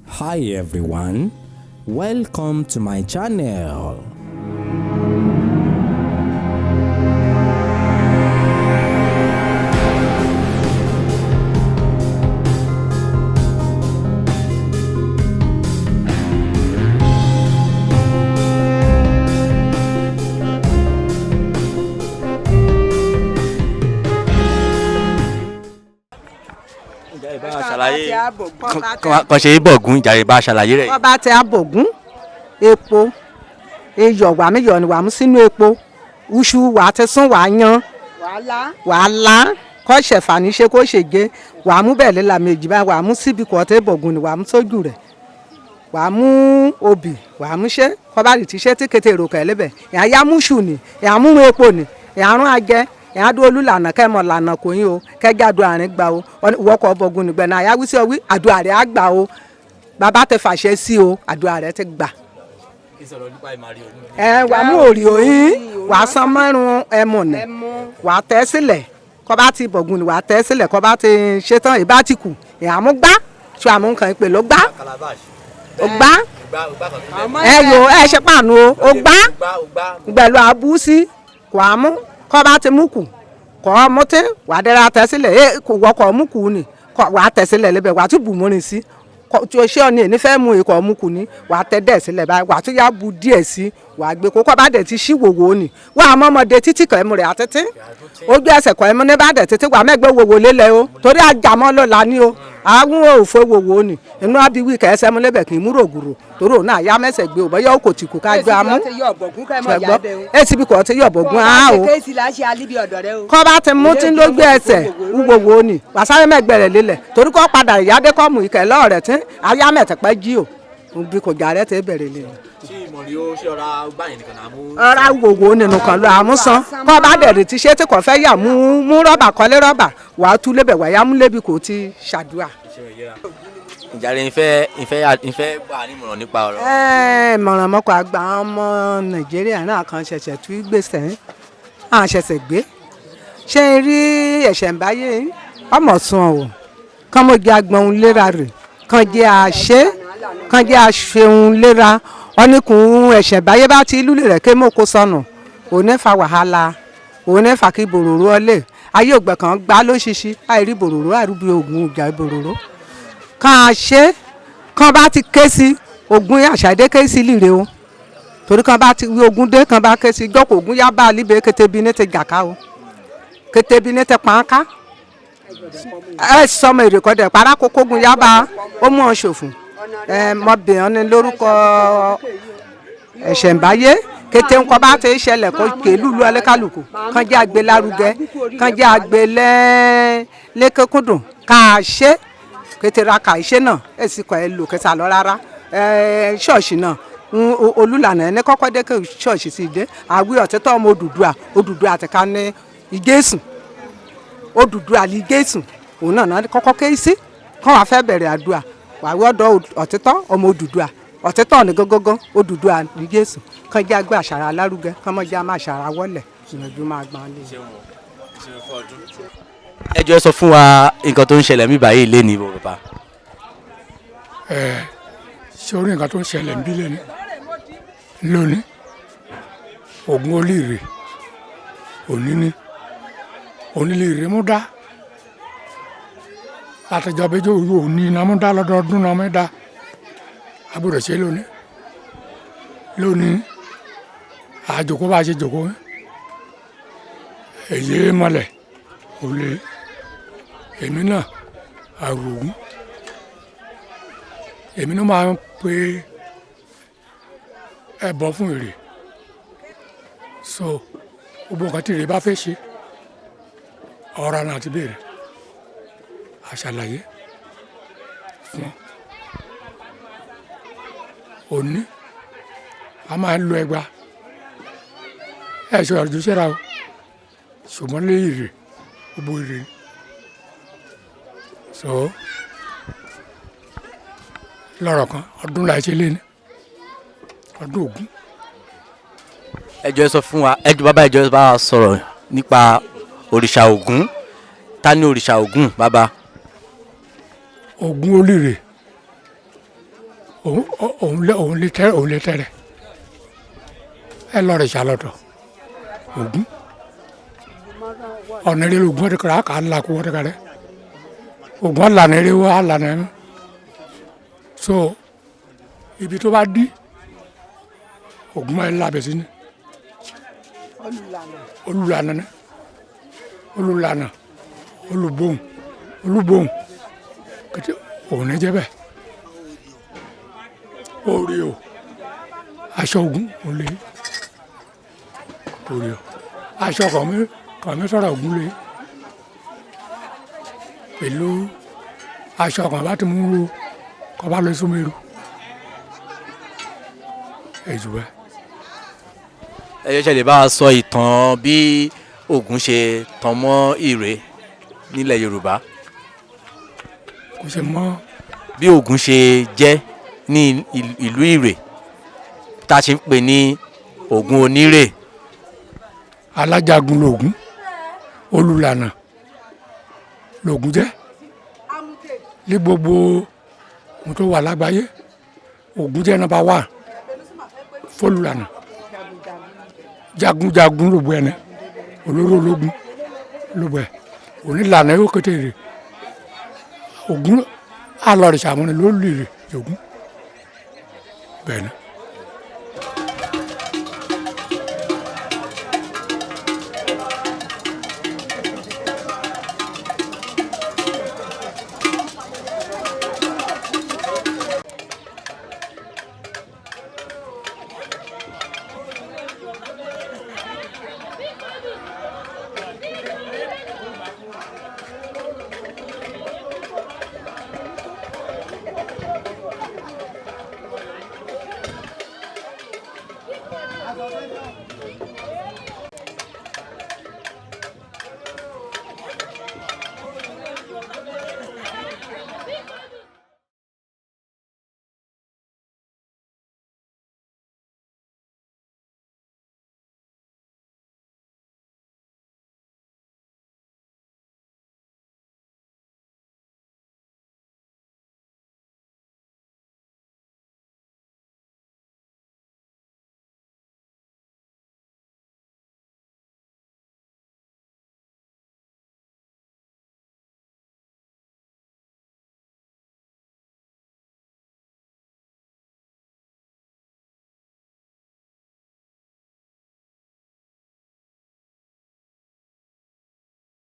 Hi everyone, welcome to my channel. Kàn ṣe bọ̀gún ìjàre bá ṣàlàyé rẹ̀. wọ́n bá tẹ abògún epo iyọ̀ wà mí yọ̀ ni wà mú sínú epo uṣu wà á ti sún wà á yan wà á lá kọ́ ṣẹ̀fà ní ṣe kó ṣègé wà á mú bẹ́ẹ̀ lé la méjì báyìí wà á mú síbi kọ́ tẹ́ bọ̀gún ni wà á mú sójú rẹ̀ wà á mú obì wà á mú ṣe kọ́ bá lè ti ṣe tí kété èrò kẹ́lẹ́bẹ̀ ìyá yá mú ṣù ni ìyá mú epo ni ìyá rún ajẹ́ ìyá dúró lùlànà kẹ́mọ̀ lànà kò yín o kẹ́jà àdúrà rẹ̀ gbà o wọ́kọ̀ bọ̀gún nígbẹ̀ náà àyà wíṣẹ́ wí àdúrà rẹ̀ á gbà o bàbá tẹ fàṣẹ sí o àdúrà rẹ̀ ti gbà. Wà á mú òrì òyìn wà á san márùn ẹmu nì wà á tẹ́ sílẹ̀ kọ́ bá ti bọ̀gún ni wà á tẹ́ sílẹ̀ kọ́ bá ti ṣetán ìbá ti kù ìyá mú gbá ṣọ àmú nǹkan ìpè ló gbá ó gbá ṣe pàánù o gbá gbẹ̀lú àbúsí kò á mú kọ́ bá ti mú kù kọ́ mọ́tí wà á dẹ́ra tẹ́ sílẹ̀ kò wọ́kọ̀ mú kù ni wà á tẹ́ sílẹ̀ lẹ́bẹ̀ wà á tún bù mọ́rin sí tí o ṣé ọ ní èní fẹ́ mú ikọ̀ mú kù ni wà á tẹ́ dẹ̀ sílẹ̀ báyìí wà á tún yá bu díẹ̀ sí wà á gbé kó kọ́ bá dẹ̀ ti ṣí wòwò ni wà á mọ́mọdé títí kọ́ ẹmu rẹ̀ àtẹ́tí ojú ẹsẹ̀ kọ́ ẹmu ní bá dẹ̀ títí wà á mẹ́gbẹ́ wòwò lélẹ̀ o torí àjàmọ́ ló la ní o àwọn òfò wòwò ni inú abiwí kẹsẹ́ mu lébẹ̀ kì í múrò gùrù torí òun náà yá mẹ́sẹ̀ gbé o bọ́ yọ kò tì kú ká gbé amú ṣẹgbọ́ èsì bí kò ti yọ̀ bọ̀gún á o kọ́ bá ti mú tí lójú ẹsẹ̀ wòwò ni wà sáré mẹ́gbẹ̀rẹ̀ lélẹ̀ torí kọ́ padà ìyáde kọ́ mú ìkẹ́ lọ́ọ̀rẹ̀ tí ayá mẹ́tẹ̀pẹ́ jí o bí kò jà rẹ̀ tẹ́ bẹ̀rẹ̀ lé. ṣé ìmọ̀lẹ́ ó ṣe ọ̀rá báyìí nìkan náà mú. ọ̀rá wòwò nínú kan ló àmúsan kọ́ bá dẹ̀rẹ̀ ti ṣe tí kò fẹ́ yà mú rọ́bà kọ́lé rọ́bà wà á tú lébẹ̀ wà á yá mú lébi kò ti ṣàdúrà. ìjàre ìfẹ́ gbà nímọ̀ràn nípa ọ̀rọ̀. ìmọ̀ràn mọ́kọ̀ àgbà ọmọ nàìjíríà náà kan ṣẹ̀ṣẹ̀ tú gbèsè àwọn ṣẹ̀ṣẹ̀ gbé ṣé ń rí ẹ̀ṣẹ̀ ń báyé ọmọ sùn ọ̀ kán mo jẹ́ agbọ̀n léra rẹ̀ kán jẹ́ àṣẹ kán jẹ́ àṣeun léra ọ́nìkùn ẹ̀ṣẹ̀ báyé bá ti lúlẹ̀ rẹ̀ ké mọ́ kó sọnù òun ní fa wàhálà òun ní fa kí bòròró ọlẹ̀ ayé ògbẹ̀ kan gbá lóṣìṣì àìrí bòròró àrùbí ogun ìjà bòròró kàn á ṣe kàn bá ti ké sí ogun àṣàdé ké sí líre o torí kàn bá ti wí ogun dé kàn bá ké sí gbọ́kọ̀ ogun yá bá líbe kétébi ní ti jàká o kétébi ní ti pàǹká sọmọ èrè kọ́dẹ̀ para kókógun yá bá ó mú ọ ṣòfò mọbìnrin ní lórúkọ ẹ̀ṣẹ̀ ń báyé kété ńkọ bá ti ṣẹlẹ̀ kó kèlúlu ẹlẹ́kàlùkù kàn jẹ́ àgbẹ̀ lárugẹ kàn jẹ́ àgbẹ̀ lẹ́kẹ́kúndùn ká a ṣe kété ra kà iṣẹ́ náà èsì kọ́ ẹ lò kẹta lọ rárá ṣọ́ọ̀ṣì náà olùlànà ẹni kọ́kọ́ dé kí ṣọ́ọ̀ṣì sì dé àwí ọ̀tẹ́tọ́ ọmọ Odùduwà àtẹ̀ká ní ìgésùn Odùduwà ní ìgésùn òun náà kọ́kọ́ ké sí kán wàá fẹ́ bẹ̀rẹ̀ àdúrà wàá wọ́dọ̀ ọ̀tẹ́tọ́ ọmọ Odùduwà ọ̀tẹ́tọ́ ní gángan Odùduwà ní Jésù kán jẹ́ àgbẹ̀ àṣàrà alárugẹ kán mọ́ jẹ́ àmà àṣàrà wọlé ìyànjú máa gbọ́n lé. ẹ jọ̀ọ́ sọ fún wa nǹkan tó ń ṣẹlẹ̀ mí báyìí lé ní bàbá. ṣé orí nǹkan tó ń ṣẹlẹ̀ ń bí lé ní lónìí Ògún Olíire òní ní onílé mú dá látọjọ́ bẹjọ òní iná mú dá lọ́dọọdún náà mú dá agbọ́dọ̀ ṣe lónìí àjòkó bá ṣe jòkó èyí mọ́lẹ̀ òlé èmi náà àrògún èmi náà máa ń pe ẹbọ fún èrè so gbogbo nǹkan tí èrè bá fẹ́ ṣe ọ̀rọ̀ náà ti béèrè àṣàlàyé fún òní a máa ń lo ẹgba ṣe ọ̀rọ̀ ṣẹ́ra o ṣùgbọ́n lé èrè gbogbo èrè so lọ́rọ̀ kan ọdún láì ṣe lé ní ọdún Ògún. ẹ jọ̀ọ́ sọ fún wa bàbá ẹ jọ̀ọ́ bá wa sọ̀rọ̀ nípa òrìṣà Ògún ta ni òrìṣà Ògún bàbá. Ògún Olíire òun lè tẹ̀rẹ̀ ẹ lọ́ọ̀rẹ̀ ṣàlọ́tọ̀ Ògún ọ̀nà eré Ògún ọ̀dẹ̀ kọ́ra kà á là kó ọ̀dẹ̀ kàrẹ́ Ògún ọ̀lànà eré wọ́n àlànà ẹ̀ so ibi tó bá dí Ògún máa ń labẹ̀ sí ni olùlànà olùbóhùn kẹtẹ òun ní jẹ́ bẹ́ẹ̀ orí o aṣọ Ògún òun lè orí o aṣọ kàn mí sọ̀rọ̀ Ògún lè pẹ̀lú aṣọ kan bá ti mú ro kọ́ bá lọ sómẹ́rù èjì bẹ́ẹ̀. ẹ yẹ ṣe lè bá a sọ ìtàn bí Ògún ṣe tàn mọ́ Ìrè nílẹ̀ Yorùbá. kò ṣe mọ́. bí Ògún ṣe jẹ́ ní ìlú Ìrè tá a ṣe ń pè ní Ògún Onírè. alájagun lògún olùlànà lògún jẹ́ ní gbogbo ohun tó wà lágbàáyé Ògún jẹ́ nọ́mbà 1 fólùlànà jagunjagun ló bọ ẹni olóró ológun ló bọ ẹ onílànà yóò kété rè Ògún alọrìṣà àmọ́ni ló lè rè Ògún bẹ́ẹ̀ ni.